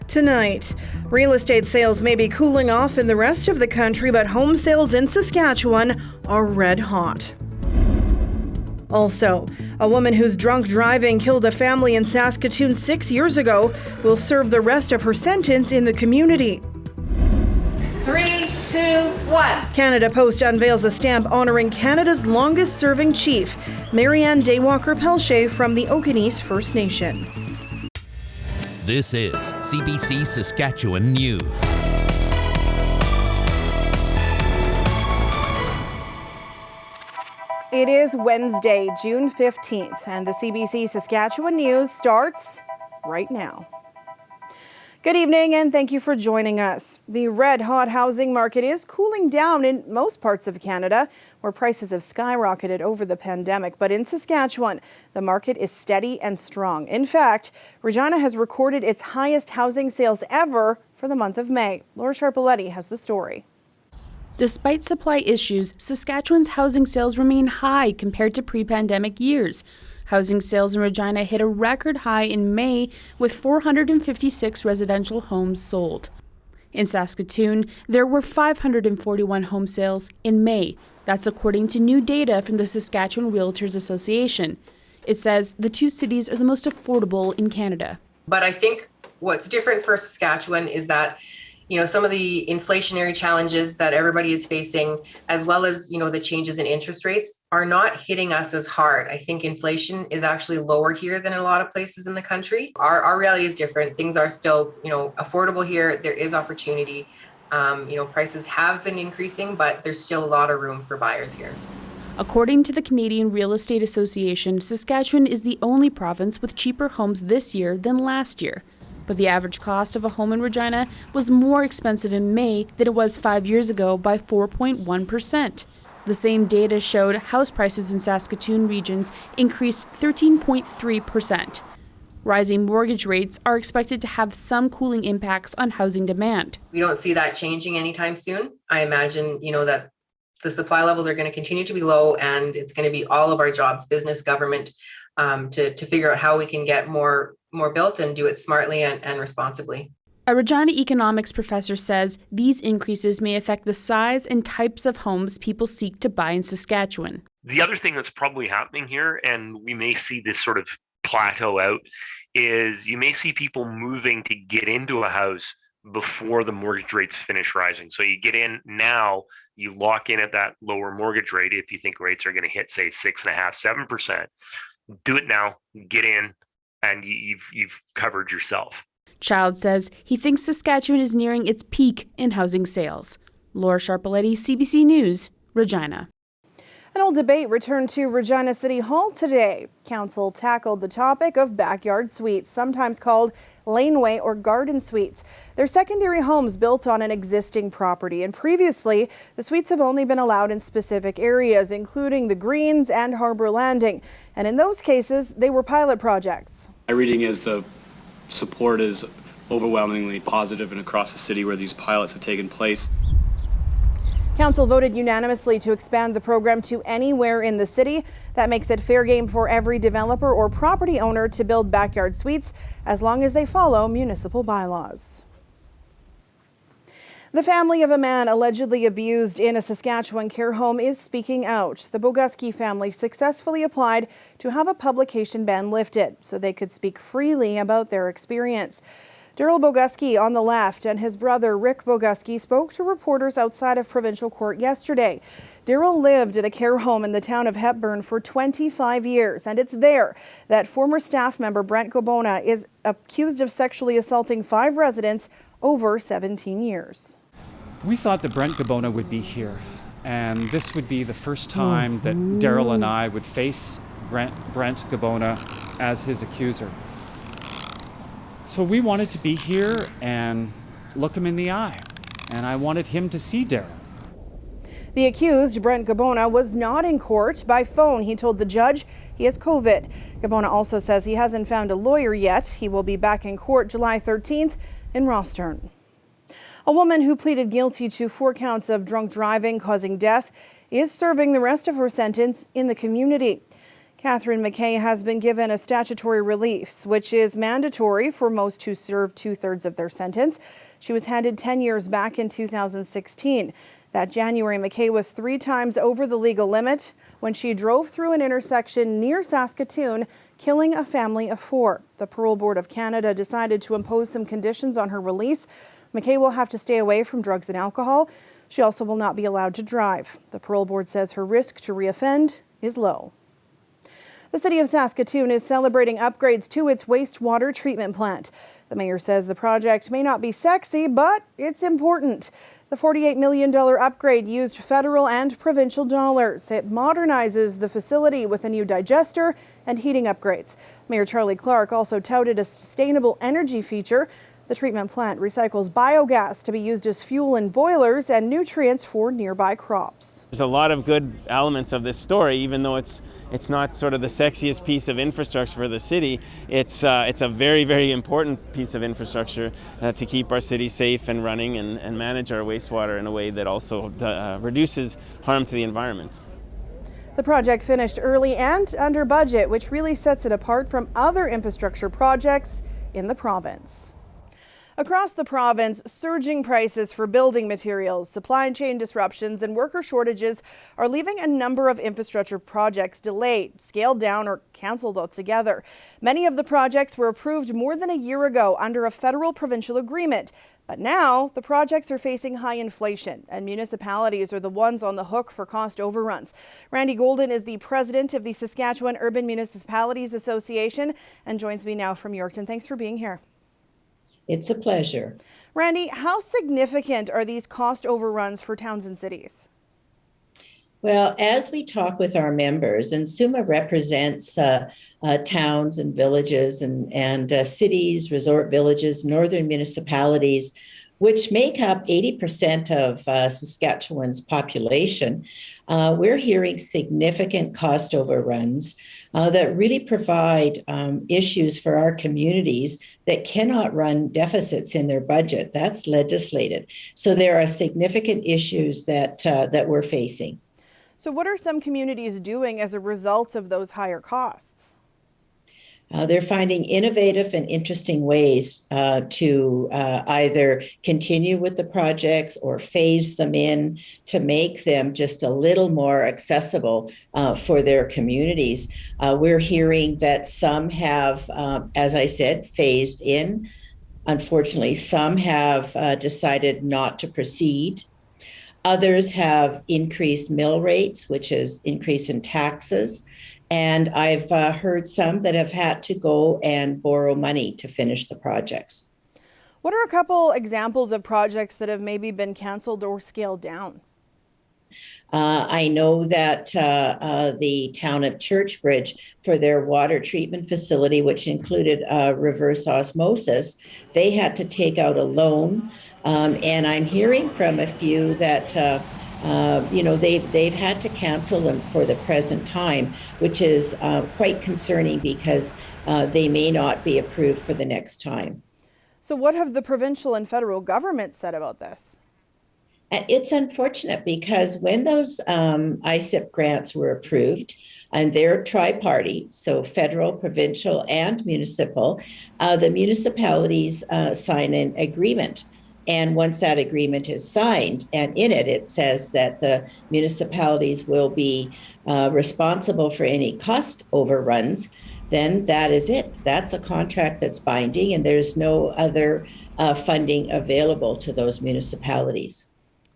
Tonight, real estate sales may be cooling off in the rest of the country, but home sales in Saskatchewan are red hot. Also, a woman whose drunk driving killed a family in Saskatoon 6 years ago will serve the rest of her sentence in the community. 3, 2, 1. Canada Post unveils a stamp honoring Canada's longest-serving chief, Marianne de Walker-Pelletier from the Okanese First Nation. This is CBC Saskatchewan News. It is Wednesday, June 15th, and the CBC Saskatchewan News starts right now. Good evening, and thank you for joining us. The red-hot housing market is cooling down in most parts of Canada, where prices have skyrocketed over the pandemic. But in Saskatchewan, the market is steady and strong. In fact, Regina has recorded its highest housing sales ever for the month of May. Walker-Pelletier has the story. Despite supply issues, Saskatchewan's housing sales remain high compared to pre-pandemic years. Housing sales in Regina hit a record high in May with 456 residential homes sold. In Saskatoon, there were 541 home sales in May. That's according to new data from the Saskatchewan Realtors Association. It says the two cities are the most affordable in Canada. But I think what's different for Saskatchewan is that some of the inflationary challenges that everybody is facing, as well as, the changes in interest rates are not hitting us as hard. I think inflation is actually lower here than in a lot of places in the country. Our reality is different. Things are still, affordable here. There is opportunity. Prices have been increasing, but there's still a lot of room for buyers here. According to the Canadian Real Estate Association, Saskatchewan is the only province with cheaper homes this year than last year. But the average cost of a home in Regina was more expensive in May than it was 5 years ago by 4.1%. The same data showed house prices in Saskatoon regions increased 13.3%. Rising mortgage rates are expected to have some cooling impacts on housing demand. We don't see that changing anytime soon. I imagine, that the supply levels are going to continue to be low, and it's going to be all of our jobs, business, government, to figure out how we can get more built and do it smartly and responsibly. A Regina economics professor says these increases may affect the size and types of homes people seek to buy in Saskatchewan. The other thing that's probably happening here, and we may see this sort of plateau out, is you may see people moving to get into a house before the mortgage rates finish rising. So you get in now, you lock in at that lower mortgage rate if you think rates are going to hit, say, 6.5%, 7%. Do it now, get in, and you've covered yourself. Child says he thinks Saskatchewan is nearing its peak in housing sales. Walker-Pelletier, CBC News, Regina. An old debate returned to Regina City Hall today. Council tackled the topic of backyard suites, sometimes called laneway or garden suites. They're secondary homes built on an existing property, and previously, the suites have only been allowed in specific areas, including the Greens and Harbour Landing. And in those cases, they were pilot projects. My reading is the support is overwhelmingly positive and across the city where these pilots have taken place. Council voted unanimously to expand the program to anywhere in the city. That makes it fair game for every developer or property owner to build backyard suites as long as they follow municipal bylaws. The family of a man allegedly abused in a Saskatchewan care home is speaking out. The Boguski family successfully applied to have a publication ban lifted so they could speak freely about their experience. Daryl Boguski on the left and his brother Rick Boguski spoke to reporters outside of provincial court yesterday. Daryl lived at a care home in the town of Hepburn for 25 years, and it's there that former staff member Brent Gobona is accused of sexually assaulting 5 residents over 17 years. We thought that Brent Gobona would be here, and this would be the first time that Daryl and I would face Brent Gobona as his accuser. So we wanted to be here and look him in the eye, and I wanted him to see Daryl. The accused, Brent Gobona, was not in court. By phone, he told the judge he has COVID. Gobona also says he hasn't found a lawyer yet. He will be back in court July 13th in Rosthern. A woman who pleaded guilty to 4 counts of drunk driving causing death is serving the rest of her sentence in the community. Catherine McKay has been given a statutory release, which is mandatory for most who serve 2/3 of their sentence. She was handed 10 years back in 2016. That January, McKay was 3 times over the legal limit when she drove through an intersection near Saskatoon, killing a family of 4. The Parole Board of Canada decided to impose some conditions on her release. McKay will have to stay away from drugs and alcohol. She also will not be allowed to drive. The Parole Board says her risk to reoffend is low. The city of Saskatoon is celebrating upgrades to its wastewater treatment plant. The mayor says the project may not be sexy, but it's important. The $48 million upgrade used federal and provincial dollars. It modernizes the facility with a new digester and heating upgrades. Mayor Charlie Clark also touted a sustainable energy feature. The treatment plant recycles biogas to be used as fuel in boilers and nutrients for nearby crops. There's a lot of good elements of this story, even though it's not sort of the sexiest piece of infrastructure for the city. It's a very, very important piece of infrastructure to keep our city safe and running and manage our wastewater in a way that also reduces harm to the environment. The project finished early and under budget, which really sets it apart from other infrastructure projects in the province. Across the province, surging prices for building materials, supply chain disruptions, and worker shortages are leaving a number of infrastructure projects delayed, scaled down, or cancelled altogether. Many of the projects were approved more than a year ago under a federal-provincial agreement. But now the projects are facing high inflation, and municipalities are the ones on the hook for cost overruns. Randy Golden is the president of the Saskatchewan Urban Municipalities Association and joins me now from Yorkton. Thanks for being here. It's a pleasure. Randy, how significant are these cost overruns for towns and cities? Well, as we talk with our members, and SUMA represents towns and villages and cities, resort villages, northern municipalities, which make up 80% of Saskatchewan's population, we're hearing significant cost overruns that really provide issues for our communities that cannot run deficits in their budget. That's legislated. So there are significant issues that we're facing. So what are some communities doing as a result of those higher costs? They're finding innovative and interesting ways to either continue with the projects or phase them in to make them just a little more accessible for their communities. We're hearing that some have, as I said, phased in. Unfortunately, some have decided not to proceed. Others have increased mill rates, which is increase in taxes. And I've heard some that have had to go and borrow money to finish the projects. What are a couple examples of projects that have maybe been canceled or scaled down? I know that the town of Churchbridge, for their water treatment facility, which included reverse osmosis, they had to take out a loan. And I'm hearing from a few that they've had to cancel them for the present time, which is quite concerning because they may not be approved for the next time. So what have the provincial and federal governments said about this? It's unfortunate because when those ISIP grants were approved, and they're tri-party, so federal, provincial, and municipal, the municipalities sign an agreement. And once that agreement is signed, and in it, it says that the municipalities will be responsible for any cost overruns, then that is it. That's a contract that's binding, and there's no other funding available to those municipalities.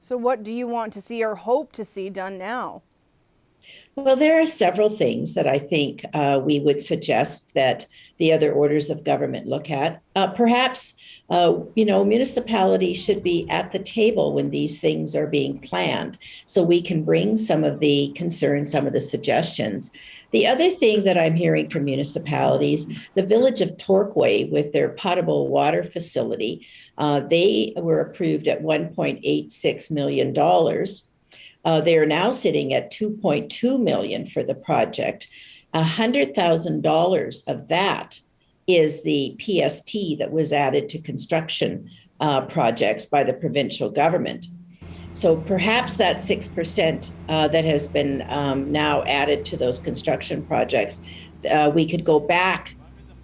So what do you want to see or hope to see done now? Well, there are several things that I think we would suggest that the other orders of government look at. Perhaps, municipalities should be at the table when these things are being planned, so we can bring some of the concerns, some of the suggestions. The other thing that I'm hearing from municipalities, the village of Torquay with their potable water facility, they were approved at $1.86 million. They are now sitting at $2.2 million for the project. $100,000 of that is the PST that was added to construction projects by the provincial government. So perhaps that 6% that has been now added to those construction projects, we could go back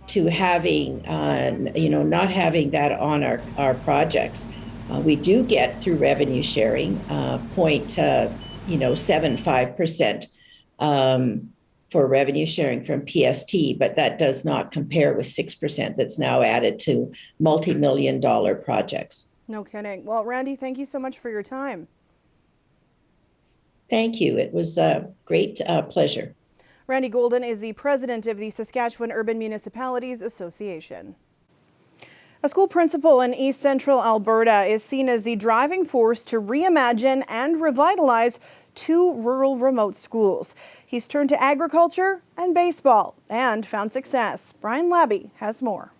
to having, not having that on our projects. We do get through revenue sharing 0.75% for revenue sharing from PST, but that does not compare with 6% that's now added to multi-million-dollar projects. No kidding. Well, Randy, thank you so much for your time. Thank you. It was a great pleasure. Randy Golden is the president of the Saskatchewan Urban Municipalities Association. A school principal in East Central Alberta is seen as the driving force to reimagine and revitalize 2 rural remote schools. He's turned to agriculture and baseball and found success. Brian Labby has more.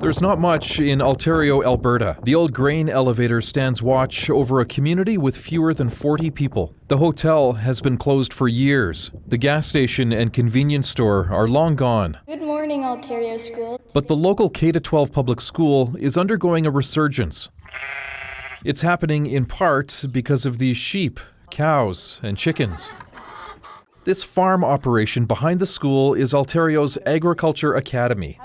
There's not much in Ontario, Alberta. The old grain elevator stands watch over a community with fewer than 40 people. The hotel has been closed for years. The gas station and convenience store are long gone. Good morning, Ontario School. But the local K-12 public school is undergoing a resurgence. It's happening in part because of these sheep, cows, and chickens. This farm operation behind the school is Ontario's Agriculture Academy,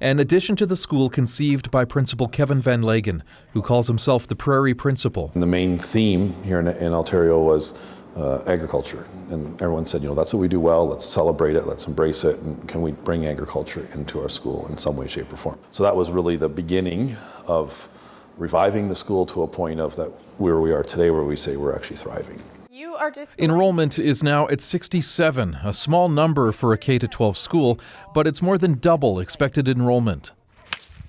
an addition to the school conceived by Principal Kevin Van Lagen, who calls himself the Prairie Principal. The main theme here in Ontario was agriculture, and everyone said, that's what we do well, let's celebrate it, let's embrace it, and can we bring agriculture into our school in some way, shape, or form? So that was really the beginning of reviving the school to a point of that where we are today, where we say we're actually thriving. Enrollment is now at 67, a small number for a K-12 school, but it's more than double expected enrollment.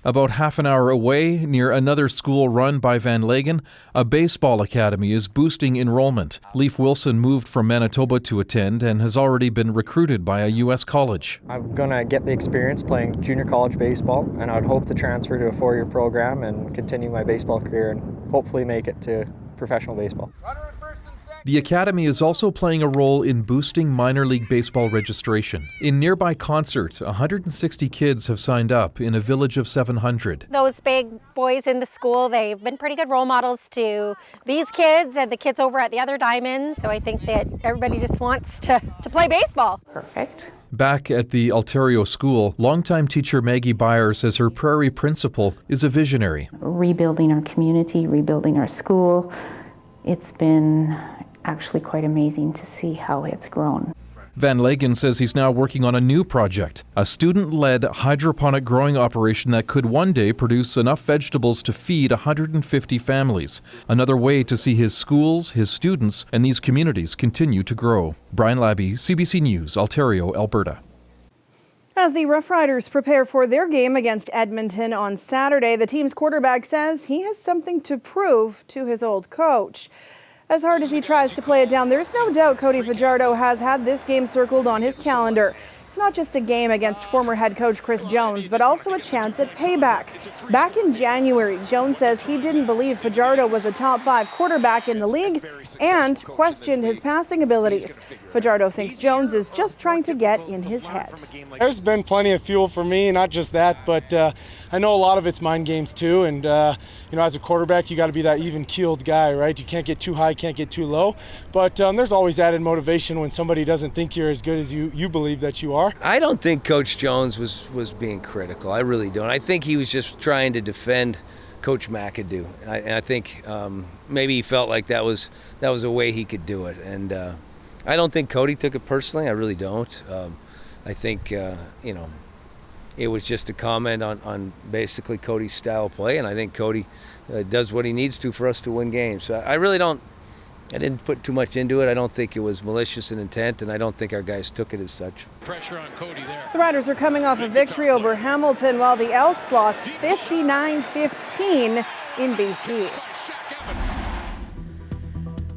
About half an hour away, near another school run by Van Lagen, a baseball academy is boosting enrollment. Leif Wilson moved from Manitoba to attend and has already been recruited by a U.S. college. I'm going to get the experience playing junior college baseball, and I would hope to transfer to a 4-year program and continue my baseball career and hopefully make it to professional baseball. The academy is also playing a role in boosting minor league baseball registration. In nearby concerts, 160 kids have signed up in a village of 700. Those big boys in the school, they've been pretty good role models to these kids and the kids over at the other diamonds. So I think that everybody just wants to play baseball. Perfect. Back at the Ontario school, longtime teacher Maggie Beyer says her Prairie Principal is a visionary. Rebuilding our community, rebuilding our school, it's been actually quite amazing to see how it's grown. Van Lagen says he's now working on a new project, a student-led hydroponic growing operation that could one day produce enough vegetables to feed 150 families. Another way to see his schools, his students, and these communities continue to grow. Brian Labby, CBC News, Ontario, Alberta. As the Rough Riders prepare for their game against Edmonton on Saturday, the team's quarterback says he has something to prove to his old coach. As hard as he tries to play it down, there's no doubt Cody Fajardo has had this game circled on his calendar. It's not just a game against former head coach Chris Jones, but also a chance at payback. Back in January, Jones says he didn't believe Fajardo was a top 5 quarterback in the league and questioned his passing abilities. Fajardo thinks Jones is just trying to get in his head. There's been plenty of fuel for me, not just that, but I know a lot of it's mind games too. And as a quarterback, you got to be that even-keeled guy, right? You can't get too high, can't get too low. But there's always added motivation when somebody doesn't think you're as good as you believe that you are. I don't think Coach Jones was being critical. I really don't. I think he was just trying to defend Coach McAdoo. I think maybe he felt like that was a way he could do it. And I don't think Cody took it personally. I really don't. I think it was just a comment on basically Cody's style of play, and I think Cody does what he needs to for us to win games. So I didn't put too much into it. I don't think it was malicious in intent, and I don't think our guys took it as such. Pressure on Cody there. The Riders are coming off a victory over Hamilton, while the Elks lost 59-15 in BC.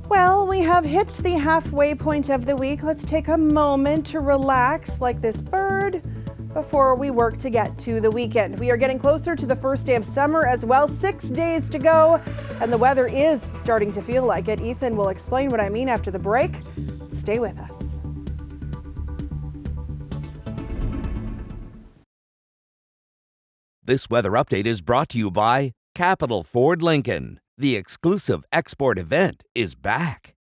Well, we have hit the halfway point of the week. Let's take a moment to relax like this bird before we work to get to the weekend. We are getting closer to the first day of summer as well. 6 days to go, and the weather is starting to feel like it. Ethan will explain what I mean after the break. Stay with us. This weather update is brought to you by Capital Ford Lincoln. The exclusive export event is back.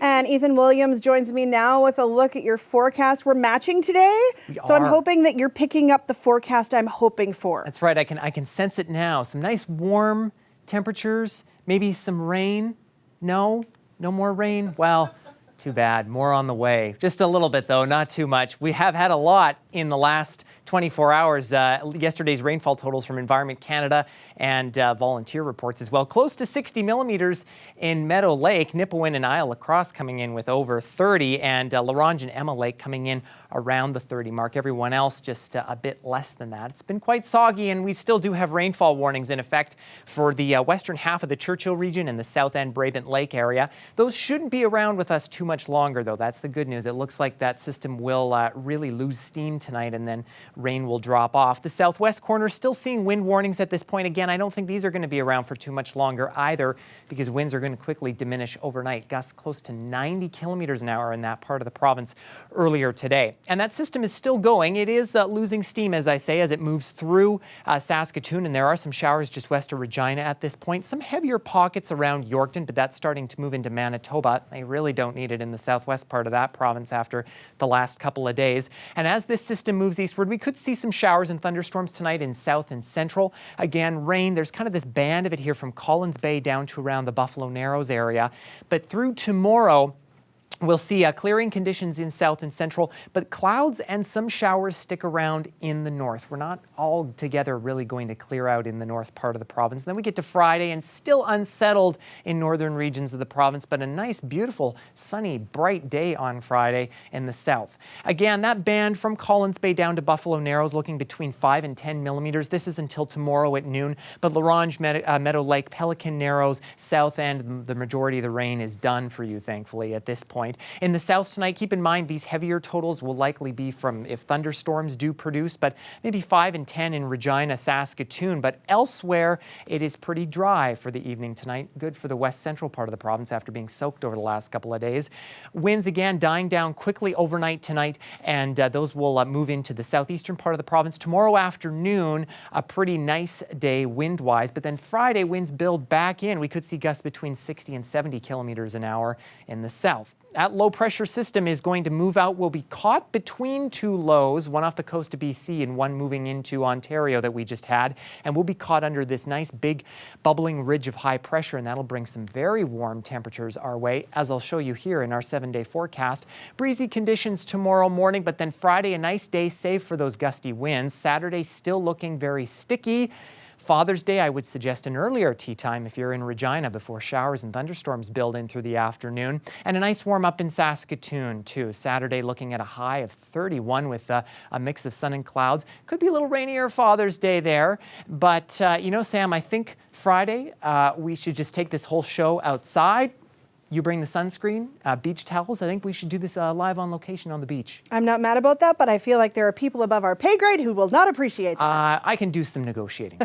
And Ethan Williams joins me now with a look at your forecast. We're matching today, so I'm hoping that you're picking up the forecast I'm hoping for. That's right. I can sense it now. Some nice warm temperatures, maybe some rain. No more rain. Well, too bad. More on the way. Just a little bit though, not too much. We have had a lot in the last 24 hours. Yesterday's rainfall totals from Environment Canada and volunteer reports as well. Close to 60 millimeters in Meadow Lake, Nipawin and Isle Lacrosse coming in with over 30, and La Ronge and Emma Lake coming in around the 30 mark. Everyone else just a bit less than that. It's been quite soggy, and we still do have rainfall warnings in effect for the western half of the Churchill region and the south end Brabant Lake area. Those shouldn't be around with us too much longer, though. That's the good news. It looks like that system will really lose steam tonight, and then rain will drop off. The southwest corner still seeing wind warnings at this point. Again, I don't think these are going to be around for too much longer either, because winds are going to quickly diminish overnight. Gusts close to 90 kilometers an hour in that part of the province earlier today. And that system is still going. It is losing steam, as I say, as it moves through Saskatoon, and there are some showers just west of Regina at this point. Some heavier pockets around Yorkton, but that's starting to move into Manitoba. They really don't need it in the southwest part of that province after the last couple of days. And as this system moves eastward, we could see some showers and thunderstorms tonight in south and central. Again, rain, there's kind of this band of it here from Collins Bay down to around the Buffalo Narrows area. But through tomorrow, we'll see clearing conditions in south and central, but clouds and some showers stick around in the north. We're not all together really going to clear out in the north part of the province. Then we get to Friday and still unsettled in northern regions of the province, but a nice, beautiful, sunny, bright day on Friday in the south. Again, that band from Collins Bay down to Buffalo Narrows looking between 5 and 10 millimeters. This is until tomorrow at noon, but La Ronge, Meadow Lake, Pelican Narrows, south end, the majority of the rain is done for you, thankfully, at this point. In the south tonight, keep in mind these heavier totals will likely be from if thunderstorms do produce, but maybe 5 and 10 in Regina, Saskatoon. But elsewhere, it is pretty dry for the evening tonight. Good for the west central part of the province after being soaked over the last couple of days. Winds again dying down quickly overnight tonight, and those will move into the southeastern part of the province. Tomorrow afternoon, a pretty nice day wind-wise, but then Friday, winds build back in. We could see gusts between 60 and 70 kilometers an hour in the south. That low pressure system is going to move out. We'll be caught between two lows, one off the coast of BC and one moving into Ontario that we just had. And we'll be caught under this nice big bubbling ridge of high pressure, and that'll bring some very warm temperatures our way, as I'll show you here in our 7-day forecast. Breezy conditions tomorrow morning, but then Friday, a nice day save for those gusty winds. Saturday still looking very sticky. Father's Day, I would suggest an earlier tea time if you're in Regina before showers and thunderstorms build in through the afternoon. And a nice warm up in Saskatoon too. Saturday looking at a high of 31 with a mix of sun and clouds. Could be a little rainier Father's Day there. But you know, Sam, I think Friday we should just take this whole show outside. You bring the sunscreen, beach towels. I think we should do this live on location on the beach. I'm not mad about that, but I feel like there are people above our pay grade who will not appreciate that. I can do some negotiating.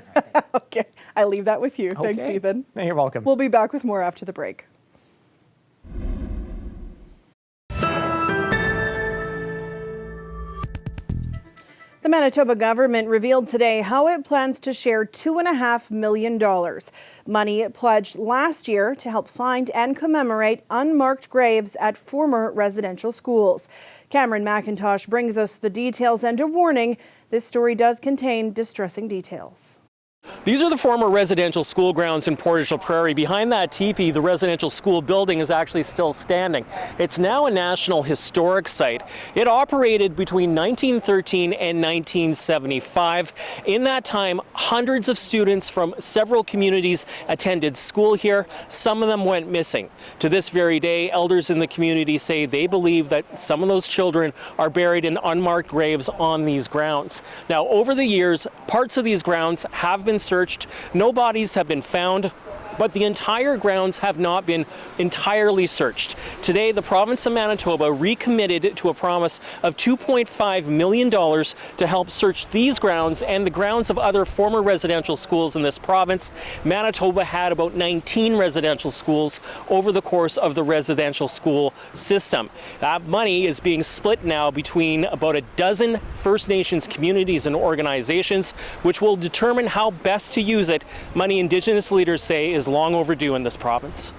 Okay, I leave that with you. Okay. Thanks, Ethan. You're welcome. We'll be back with more after the break. The Manitoba government revealed today how it plans to share $2.5 million, money it pledged last year to help find and commemorate unmarked graves at former residential schools. Cameron McIntosh brings us the details and a warning, this story does contain distressing details. These are the former residential school grounds in Portage la Prairie. Behind that teepee, the residential school building is actually still standing. It's now a National Historic Site. It operated between 1913 and 1975. In that time, hundreds of students from several communities attended school here. Some of them went missing. To this very day, elders in the community say they believe that some of those children are buried in unmarked graves on these grounds. Now, over the years, parts of these grounds have been searched. No bodies have been found. but the entire grounds have not been entirely searched. Today, the province of Manitoba recommitted to a promise of $2.5 million to help search these grounds and the grounds of other former residential schools in this province. Manitoba had about 19 residential schools over the course of the residential school system. That money is being split now between about a dozen First Nations communities and organizations, which will determine how best to use it. Money Indigenous leaders say is long overdue in this province.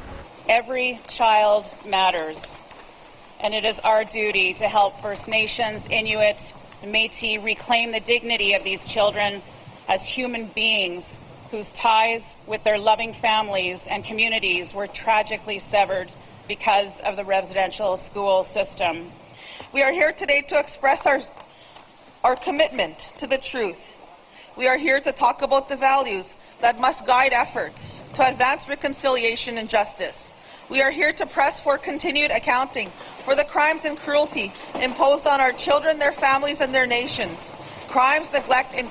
Every child matters, and it is our duty to help First Nations, Inuit, and Métis reclaim the dignity of these children as human beings whose ties with their loving families and communities were tragically severed because of the residential school system. We are here today to express our commitment to the truth. We are here to talk about the values that must guide efforts to advance reconciliation and justice. We are here to press for continued accounting for the crimes and cruelty imposed on our children, their families, and their nations. Crimes, neglect, and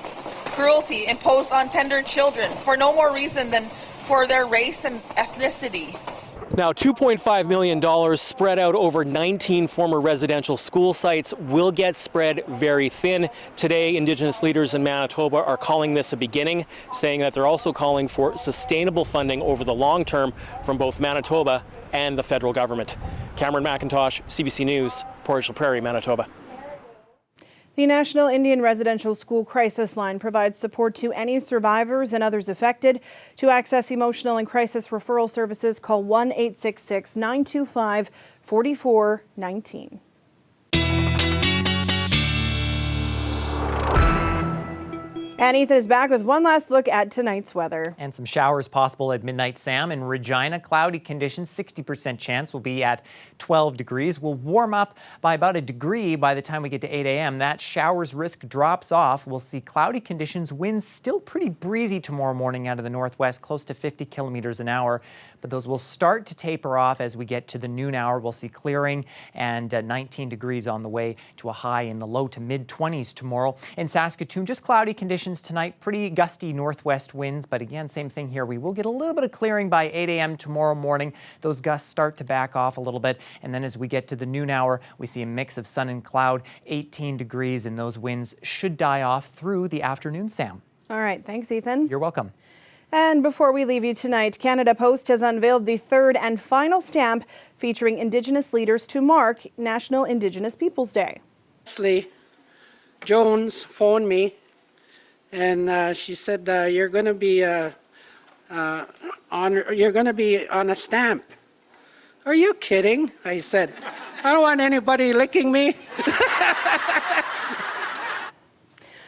cruelty imposed on tender children for no more reason than for their race and ethnicity. Now, $2.5 million spread out over 19 former residential school sites will get spread very thin. Today, Indigenous leaders in Manitoba are calling this a beginning, saying that they're also calling for sustainable funding over the long term from both Manitoba and the federal government. Cameron McIntosh, CBC News, Portage Prairie, Manitoba. The National Indian Residential School Crisis Line provides support to any survivors and others affected. To access emotional and crisis referral services, call 1-866-925-4419. And Ethan is back with one last look at tonight's weather. And some showers possible at midnight, Sam. In Regina, cloudy conditions, 60% chance will be at 12 degrees. We'll warm up by about a degree by the time we get to 8 a.m. That showers risk drops off. We'll see cloudy conditions, winds still pretty breezy tomorrow morning out of the northwest, close to 50 kilometers an hour. But those will start to taper off as we get to the noon hour. We'll see clearing and 19 degrees on the way to a high in the low to mid 20s tomorrow. In Saskatoon, just cloudy conditions tonight, pretty gusty northwest winds. But again, same thing here. We will get a little bit of clearing by 8 a.m. tomorrow morning. Those gusts start to back off a little bit. And then as we get to the noon hour, we see a mix of sun and cloud, 18 degrees, and those winds should die off through the afternoon, Sam. All right. Thanks, Ethan. You're welcome. And before we leave you tonight, Canada Post has unveiled the third and final stamp featuring Indigenous leaders to mark National Indigenous Peoples Day. Leslie Jones phoned me, and she said, "You're going to be on a stamp." Are you kidding? I said, "I don't want anybody licking me."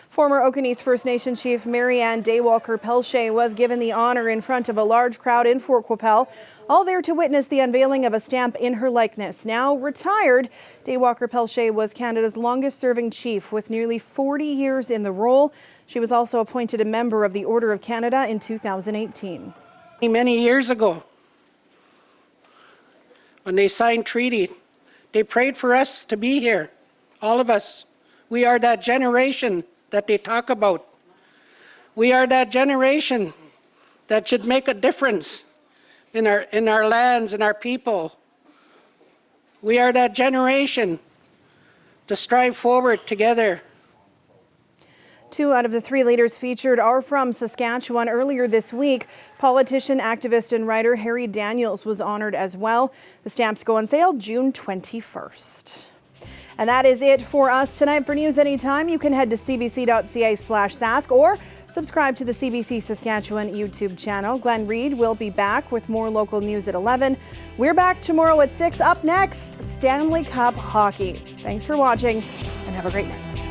Former Okanese First Nation Chief Marianne Day Walker-Pelletier was given the honor in front of a large crowd in Fort Qu'Appelle, all there to witness the unveiling of a stamp in her likeness. Now retired, Day Walker-Pelletier was Canada's longest-serving chief with nearly 40 years in the role. She was also appointed a member of the Order of Canada in 2018. Many years ago, when they signed treaty, they prayed for us to be here, all of us. We are that generation that they talk about. We are that generation that should make a difference in our lands and our people. We are that generation to strive forward together. 2 out of the 3 leaders featured are from Saskatchewan. Earlier this week, politician, activist, and writer Harry Daniels was honored as well. The stamps go on sale June 21st. And that is it for us tonight. For news anytime, you can head to cbc.ca/sask or subscribe to the CBC Saskatchewan YouTube channel. Glenn Reed will be back with more local news at 11. We're back tomorrow at 6. Up next, Stanley Cup hockey. Thanks for watching and have a great night.